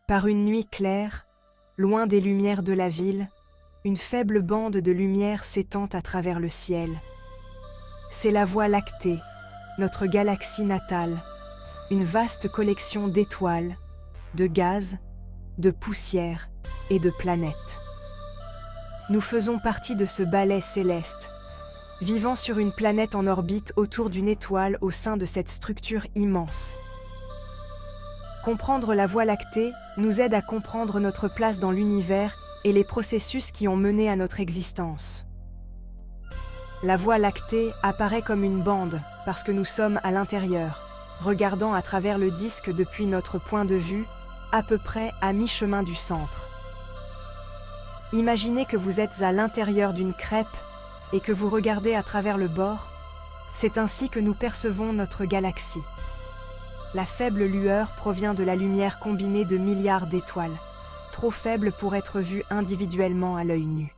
Par une nuit claire, loin des lumières de la ville, une faible bande de lumière s'étend à travers le ciel. C'est la Voie lactée, notre galaxie natale, une vaste collection d'étoiles, de gaz, de poussière et de planètes. Nous faisons partie de ce ballet céleste, vivant sur une planète en orbite autour d'une étoile au sein de cette structure immense. Comprendre la Voie lactée nous aide à comprendre notre place dans l'univers et les processus qui ont mené à notre existence. La Voie lactée apparaît comme une bande parce que nous sommes à l'intérieur, regardant à travers le disque depuis notre point de vue, à peu près à mi-chemin du centre. Imaginez que vous êtes à l'intérieur d'une crêpe et que vous regardez à travers le bord. C'est ainsi que nous percevons notre galaxie. La faible lueur provient de la lumière combinée de milliards d'étoiles, trop faible pour être vue individuellement à l'œil nu.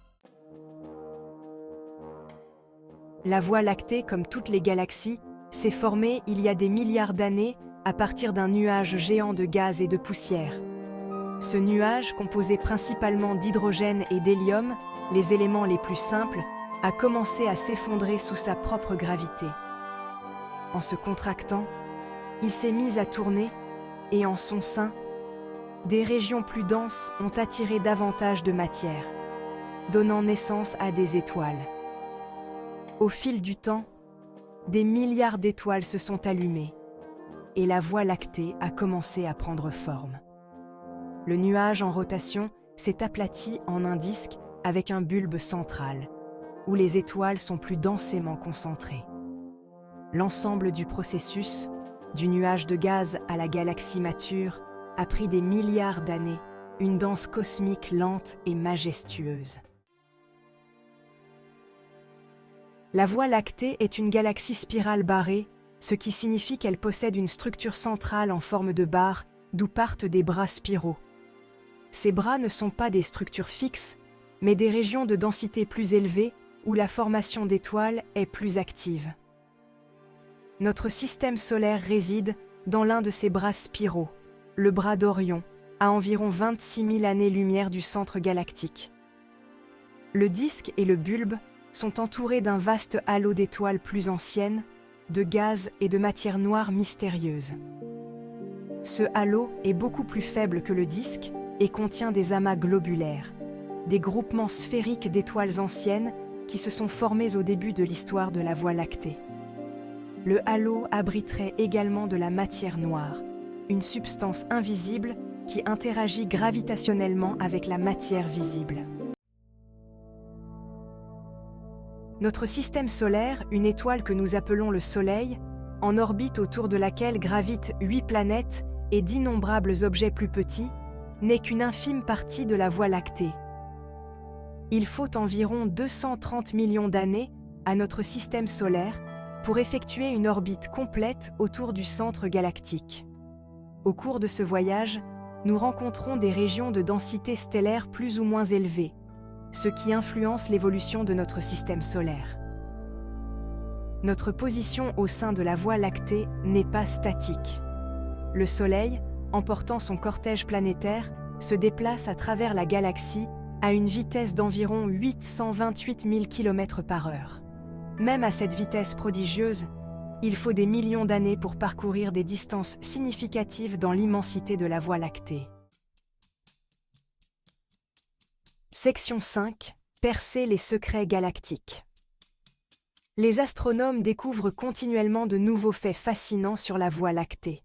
La Voie lactée, comme toutes les galaxies, s'est formée il y a des milliards d'années à partir d'un nuage géant de gaz et de poussière. Ce nuage, composé principalement d'hydrogène et d'hélium, les éléments les plus simples, a commencé à s'effondrer sous sa propre gravité. En se contractant, il s'est mis à tourner et en son sein, des régions plus denses ont attiré davantage de matière, donnant naissance à des étoiles. Au fil du temps, des milliards d'étoiles se sont allumées et la Voie lactée a commencé à prendre forme. Le nuage en rotation s'est aplati en un disque avec un bulbe central, où les étoiles sont plus densément concentrées. L'ensemble du processus, du nuage de gaz à la galaxie mature, a pris des milliards d'années, une danse cosmique lente et majestueuse. La Voie lactée est une galaxie spirale barrée, ce qui signifie qu'elle possède une structure centrale en forme de barre, d'où partent des bras spiraux. Ces bras ne sont pas des structures fixes, mais des régions de densité plus élevée où la formation d'étoiles est plus active. Notre système solaire réside dans l'un de ces bras spiraux, le bras d'Orion, à environ 26 000 années-lumière du centre galactique. Le disque et le bulbe sont entourés d'un vaste halo d'étoiles plus anciennes, de gaz et de matière noire mystérieuse. Ce halo est beaucoup plus faible que le disque et contient des amas globulaires, des groupements sphériques d'étoiles anciennes qui se sont formés au début de l'histoire de la Voie lactée. Le halo abriterait également de la matière noire, une substance invisible qui interagit gravitationnellement avec la matière visible. Notre système solaire, une étoile que nous appelons le Soleil, en orbite autour de laquelle gravitent 8 planètes et d'innombrables objets plus petits, n'est qu'une infime partie de la Voie lactée. Il faut environ 230 millions d'années à notre système solaire pour effectuer une orbite complète autour du centre galactique. Au cours de ce voyage, nous rencontrons des régions de densité stellaire plus ou moins élevées, ce qui influence l'évolution de notre système solaire. Notre position au sein de la Voie lactée n'est pas statique. Le Soleil, emportant son cortège planétaire, se déplace à travers la galaxie à une vitesse d'environ 828 000 km/h. Même à cette vitesse prodigieuse, il faut des millions d'années pour parcourir des distances significatives dans l'immensité de la Voie lactée. Section 5. Percer les secrets galactiques. Les astronomes découvrent continuellement de nouveaux faits fascinants sur la Voie lactée.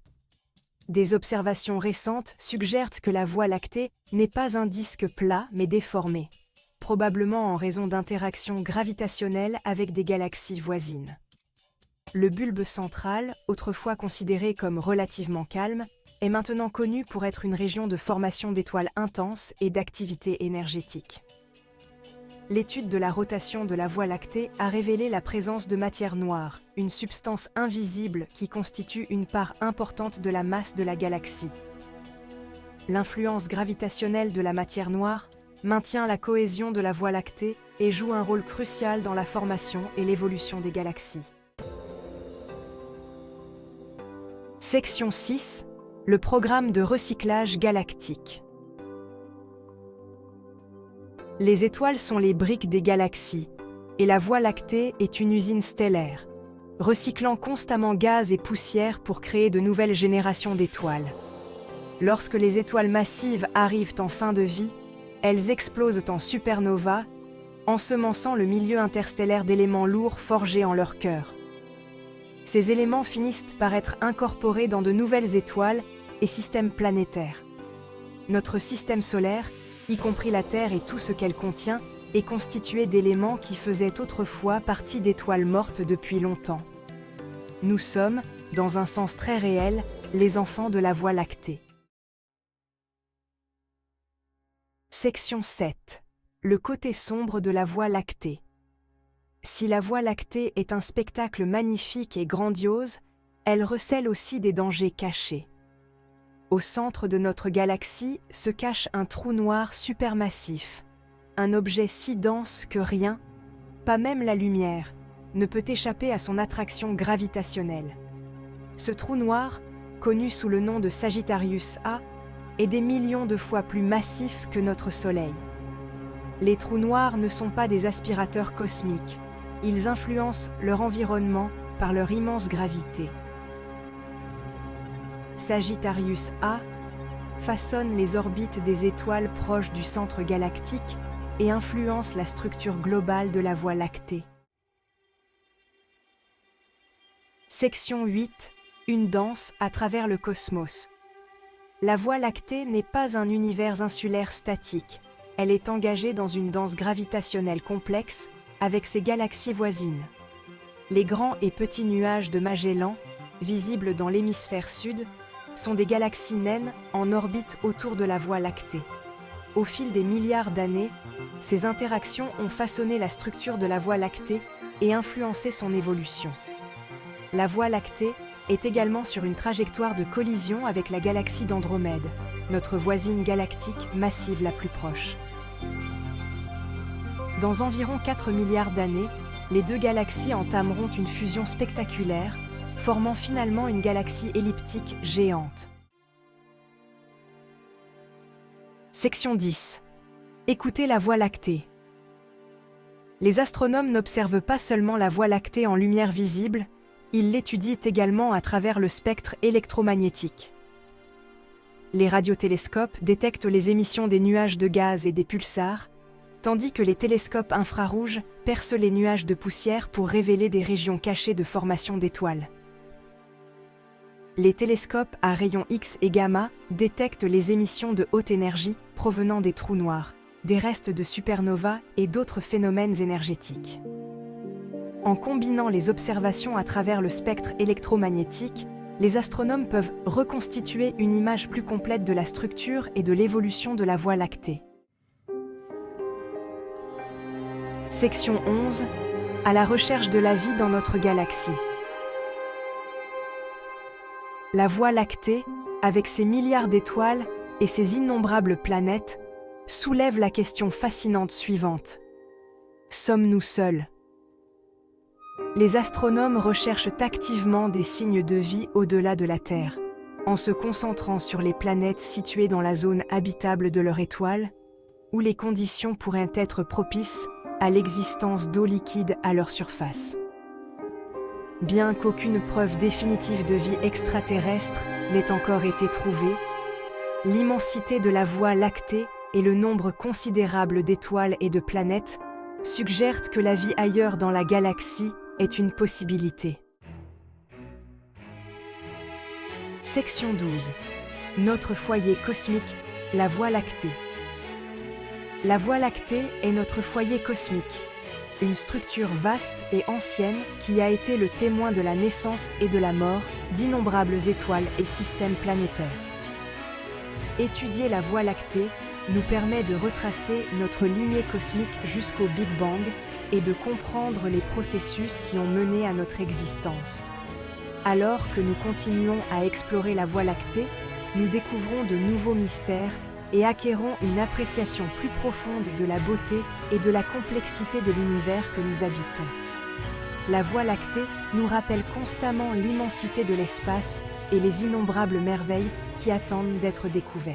Des observations récentes suggèrent que la Voie lactée n'est pas un disque plat mais déformé, probablement en raison d'interactions gravitationnelles avec des galaxies voisines. Le bulbe central, autrefois considéré comme relativement calme, est maintenant connu pour être une région de formation d'étoiles intenses et d'activité énergétique. L'étude de la rotation de la Voie lactée a révélé la présence de matière noire, une substance invisible qui constitue une part importante de la masse de la galaxie. L'influence gravitationnelle de la matière noire maintient la cohésion de la Voie lactée et joue un rôle crucial dans la formation et l'évolution des galaxies. Section 6. le programme de recyclage galactique. Les étoiles sont les briques des galaxies, et la Voie lactée est une usine stellaire, recyclant constamment gaz et poussière pour créer de nouvelles générations d'étoiles. Lorsque les étoiles massives arrivent en fin de vie, elles explosent en supernova, ensemençant le milieu interstellaire d'éléments lourds forgés en leur cœur. Ces éléments finissent par être incorporés dans de nouvelles étoiles et systèmes planétaires. Notre système solaire, y compris la Terre et tout ce qu'elle contient, est constitué d'éléments qui faisaient autrefois partie d'étoiles mortes depuis longtemps. Nous sommes, dans un sens très réel, les enfants de la Voie lactée. Section 7. Le côté sombre de la Voie lactée. Si la Voie lactée est un spectacle magnifique et grandiose, elle recèle aussi des dangers cachés. Au centre de notre galaxie se cache un trou noir supermassif, un objet si dense que rien, pas même la lumière, ne peut échapper à son attraction gravitationnelle. Ce trou noir, connu sous le nom de Sagittarius A, est des millions de fois plus massif que notre Soleil. Les trous noirs ne sont pas des aspirateurs cosmiques, ils influencent leur environnement par leur immense gravité. Sagittarius A façonne les orbites des étoiles proches du centre galactique et influence la structure globale de la Voie lactée. Section 8. Une danse à travers le cosmos. La Voie lactée n'est pas un univers insulaire statique. Elle est engagée dans une danse gravitationnelle complexe avec ses galaxies voisines. Les grands et petits nuages de Magellan, visibles dans l'hémisphère sud, sont des galaxies naines en orbite autour de la Voie lactée. Au fil des milliards d'années, ces interactions ont façonné la structure de la Voie lactée et influencé son évolution. La Voie lactée est également sur une trajectoire de collision avec la galaxie d'Andromède, notre voisine galactique massive la plus proche. Dans environ 4 milliards d'années, les deux galaxies entameront une fusion spectaculaire, formant finalement une galaxie elliptique géante. Section 10. Écoutez la Voie lactée. Les astronomes n'observent pas seulement la Voie lactée en lumière visible, ils l'étudient également à travers le spectre électromagnétique. Les radiotélescopes détectent les émissions des nuages de gaz et des pulsars, tandis que les télescopes infrarouges percent les nuages de poussière pour révéler des régions cachées de formation d'étoiles. Les télescopes à rayons X et gamma détectent les émissions de haute énergie provenant des trous noirs, des restes de supernovas et d'autres phénomènes énergétiques. En combinant les observations à travers le spectre électromagnétique, les astronomes peuvent reconstituer une image plus complète de la structure et de l'évolution de la Voie lactée. Section 11. À la recherche de la vie dans notre galaxie. La Voie lactée, avec ses milliards d'étoiles et ses innombrables planètes, soulève la question fascinante suivante. Sommes-nous seuls ? Les astronomes recherchent activement des signes de vie au-delà de la Terre, en se concentrant sur les planètes situées dans la zone habitable de leur étoile, où les conditions pourraient être propices à l'existence d'eau liquide à leur surface. Bien qu'aucune preuve définitive de vie extraterrestre n'ait encore été trouvée, l'immensité de la Voie lactée et le nombre considérable d'étoiles et de planètes suggèrent que la vie ailleurs dans la galaxie est une possibilité. Section 12. Notre foyer cosmique, la Voie lactée. La Voie lactée est notre foyer cosmique, une structure vaste et ancienne qui a été le témoin de la naissance et de la mort d'innombrables étoiles et systèmes planétaires. Étudier la Voie lactée nous permet de retracer notre lignée cosmique jusqu'au Big Bang et de comprendre les processus qui ont mené à notre existence. Alors que nous continuons à explorer la Voie lactée, nous découvrons de nouveaux mystères et acquérons une appréciation plus profonde de la beauté et de la complexité de l'univers que nous habitons. La Voie lactée nous rappelle constamment l'immensité de l'espace et les innombrables merveilles qui attendent d'être découverts.